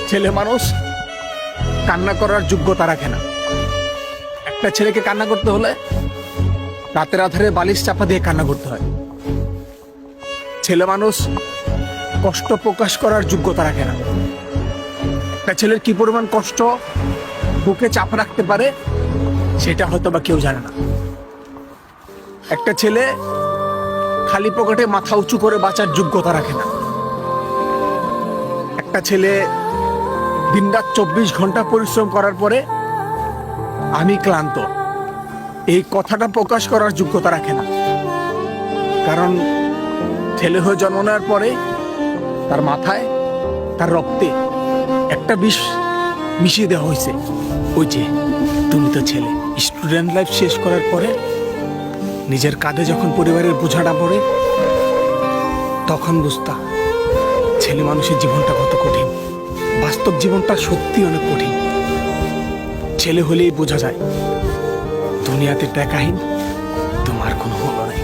ছেলে মানুষ কান্না করার যোগ্যতা রাখে না। একটা ছেলেকে কান্না করতে হলে রাতের আধারে বালিশ চাপা দিয়ে কান্না করতে হয়। ছেলে মানুষ কষ্ট প্রকাশ করার যোগ্যতা রাখে না। একটা ছেলের কি পরিমাণ কষ্ট বুকে চাপা রাখতে পারে সেটা হয়তো বা কেউ জানে না। একটা ছেলে খালি পকেটে মাথা উঁচু করে বাঁচার যোগ্যতা রাখে না। একটা ছেলে দিনরাত 24 ঘন্টা পরিশ্রম করার পরে আমি ক্লান্ত এই কথাটা প্রকাশ করার যোগ্যতা রাখে না। কারণ ছেলে হয়ে জন্ম নেওয়ার পরে তার মাথায় তার রক্তে একটা বিষ মিশিয়ে দেওয়া হয়েছে, ওই যে তুমি তো ছেলে। স্টুডেন্ট লাইফ শেষ করার পরে নিজের কাঁধে যখন পরিবারের বোঝাটা পড়ে তখন বুঝতা ছেলে মানুষের জীবনটা কত কঠিন। বাস্তব জীবনটা সত্যি অনেক কঠিন। ছেলে হলেই বোঝা যায় দুনিয়াতে টাকাহীন তোমার কোনো মূল্য নেই।